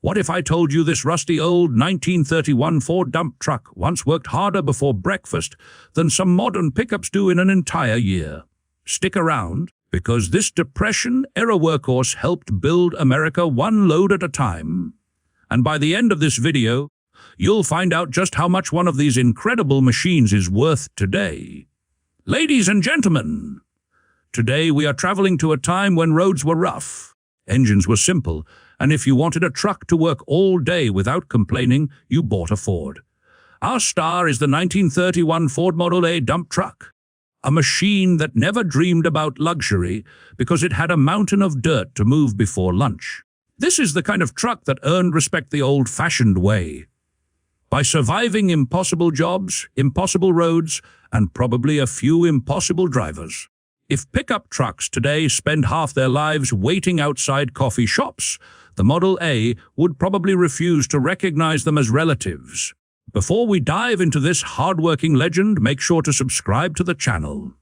What if I told you this rusty old 1931 Ford dump truck once worked harder before breakfast than some modern pickups do in an entire year? Stick around, because this Depression-era workhorse helped build America one load at a time. And by the end of this video, you'll find out just how much one of these incredible machines is worth today. Ladies and gentlemen, today we are traveling to a time when roads were rough, engines were simple, and if you wanted a truck to work all day without complaining, you bought a Ford. Our star is the 1931 Ford Model A dump truck, a machine that never dreamed about luxury because it had a mountain of dirt to move before lunch. This is the kind of truck that earned respect the old-fashioned way, by surviving impossible jobs, impossible roads, and probably a few impossible drivers. If pickup trucks today spend half their lives waiting outside coffee shops, the Model A would probably refuse to recognize them as relatives. Before we dive into this hard-working legend, make sure to subscribe to the channel.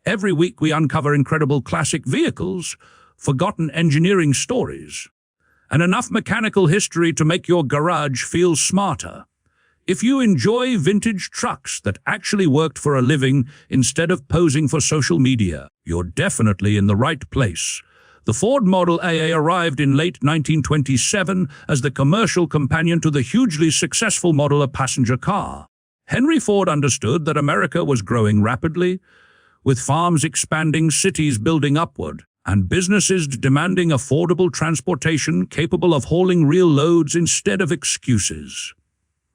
Every week we uncover incredible classic vehicles, forgotten engineering stories, and enough mechanical history to make your garage feel smarter. If you enjoy vintage trucks that actually worked for a living instead of posing for social media, you're definitely in the right place. The Ford Model A arrived in late 1927 as the commercial companion to the hugely successful Model A passenger car. Henry Ford understood that America was growing rapidly, with farms expanding, cities building upward, and businesses demanding affordable transportation capable of hauling real loads instead of excuses.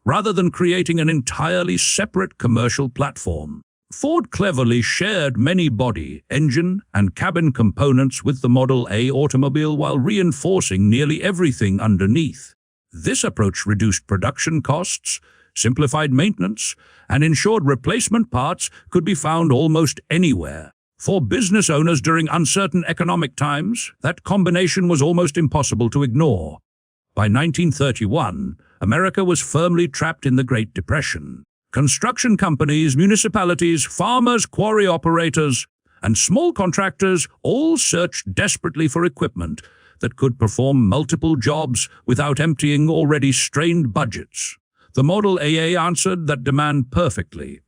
Rather than creating an entirely separate commercial platform, Ford cleverly shared many body, engine, and cabin components with the Model A automobile while reinforcing nearly everything underneath. This approach reduced production costs, simplified maintenance, and ensured replacement parts could be found almost anywhere. For business owners during uncertain economic times, that combination was almost impossible to ignore. By 1931, America was firmly trapped in the Great Depression. Construction companies, municipalities, farmers, quarry operators, and small contractors all searched desperately for equipment that could perform multiple jobs without emptying already strained budgets. The Model A answered that demand perfectly.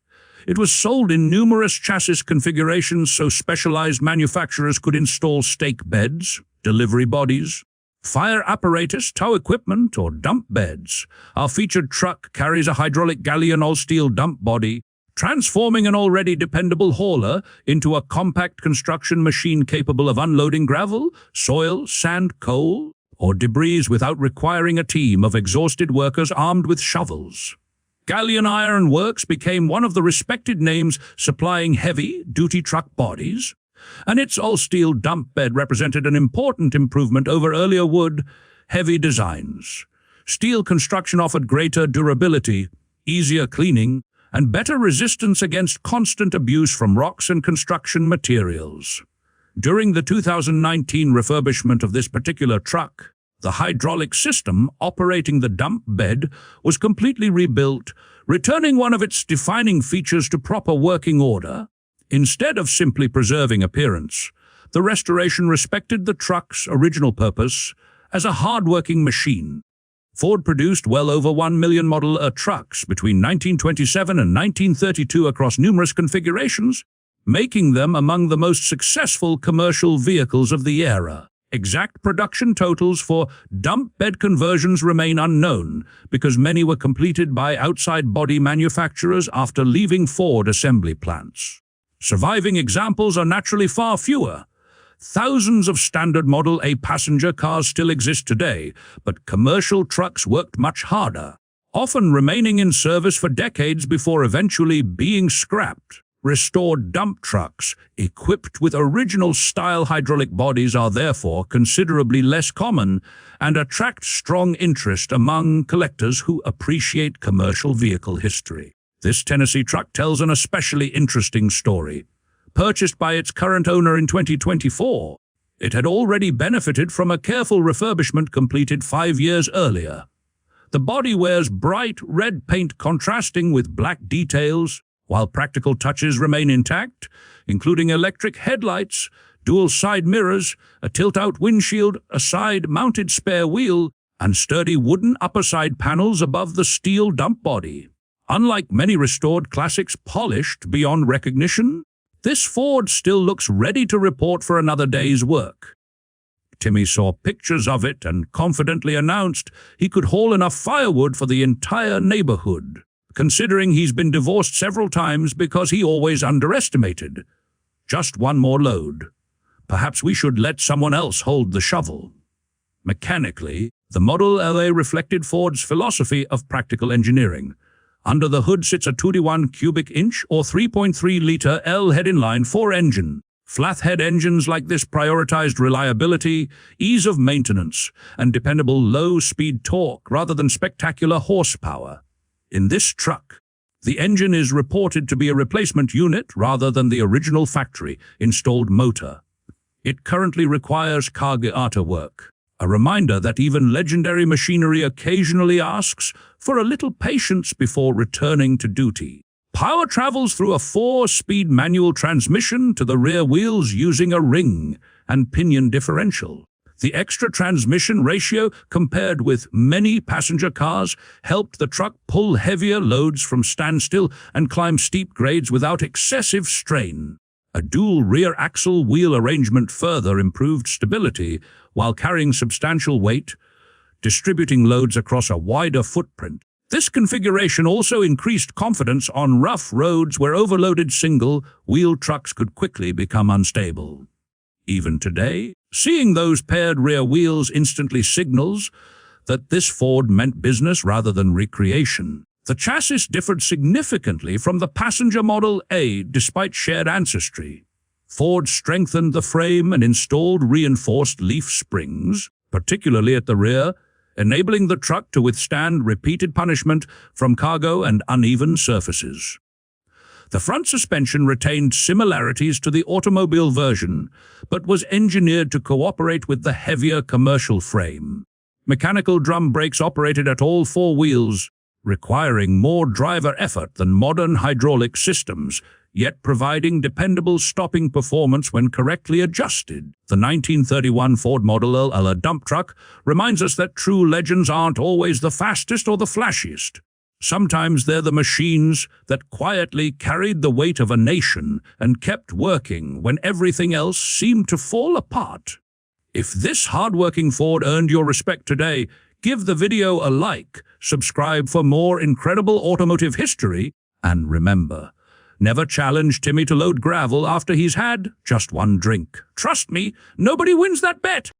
It was sold in numerous chassis configurations so specialized manufacturers could install stake beds, delivery bodies, fire apparatus, tow equipment, or dump beds. Our featured truck carries a hydraulic galleon all-steel dump body, transforming an already dependable hauler into a compact construction machine capable of unloading gravel, soil, sand, coal, or debris without requiring a team of exhausted workers armed with shovels. Galleon Iron Works became one of the respected names supplying heavy-duty truck bodies, and its all-steel dump bed represented an important improvement over earlier wood, heavy designs. Steel construction offered greater durability, easier cleaning, and better resistance against constant abuse from rocks and construction materials. During the 2019 refurbishment of this particular truck, the hydraulic system operating the dump bed was completely rebuilt, returning one of its defining features to proper working order. Instead of simply preserving appearance, the restoration respected the truck's original purpose as a hard-working machine. Ford produced well over 1 million Model A trucks between 1927 and 1932 across numerous configurations, making them among the most successful commercial vehicles of the era. Exact production totals for dump bed conversions remain unknown because many were completed by outside body manufacturers after leaving Ford assembly plants. Surviving examples are naturally far fewer. Thousands of standard Model A passenger cars still exist today, but commercial trucks worked much harder, often remaining in service for decades before eventually being scrapped. Restored dump trucks, equipped with original-style hydraulic bodies, are therefore considerably less common and attract strong interest among collectors who appreciate commercial vehicle history. This Tennessee truck tells an especially interesting story. Purchased by its current owner in 2024, it had already benefited from a careful refurbishment completed 5 years earlier. The body wears bright red paint contrasting with black details, while practical touches remain intact, including electric headlights, dual side mirrors, a tilt-out windshield, a side-mounted spare wheel, and sturdy wooden upper side panels above the steel dump body. Unlike many restored classics polished beyond recognition, this Ford still looks ready to report for another day's work. Timmy saw pictures of it and confidently announced he could haul enough firewood for the entire neighborhood, considering he's been divorced several times because he always underestimated. Just one more load. Perhaps we should let someone else hold the shovel. Mechanically, the Model LA reflected Ford's philosophy of practical engineering. Under the hood sits a 21 cubic inch or 3.3-liter L-head inline 4 engine. Flathead engines like this prioritized reliability, ease of maintenance, and dependable low-speed torque rather than spectacular horsepower. In this truck, the engine is reported to be a replacement unit rather than the original factory-installed motor. It currently requires carburetor work, a reminder that even legendary machinery occasionally asks for a little patience before returning to duty. Power travels through a 4-speed manual transmission to the rear wheels using a ring and pinion differential. The extra transmission ratio, compared with many passenger cars, helped the truck pull heavier loads from standstill and climb steep grades without excessive strain. A dual rear axle wheel arrangement further improved stability while carrying substantial weight, distributing loads across a wider footprint. This configuration also increased confidence on rough roads where overloaded single-wheel trucks could quickly become unstable. Even today, seeing those paired rear wheels instantly signals that this Ford meant business rather than recreation. The chassis differed significantly from the passenger Model A despite shared ancestry. Ford strengthened the frame and installed reinforced leaf springs, particularly at the rear, enabling the truck to withstand repeated punishment from cargo and uneven surfaces. The front suspension retained similarities to the automobile version, but was engineered to cooperate with the heavier commercial frame. Mechanical drum brakes operated at all 4 wheels, requiring more driver effort than modern hydraulic systems, yet providing dependable stopping performance when correctly adjusted. The 1931 Ford Model L dump truck reminds us that true legends aren't always the fastest or the flashiest. Sometimes they're the machines that quietly carried the weight of a nation and kept working when everything else seemed to fall apart. If this hardworking Ford earned your respect today, give the video a like, subscribe for more incredible automotive history, and remember, never challenge Timmy to load gravel after he's had just one drink. Trust me, nobody wins that bet.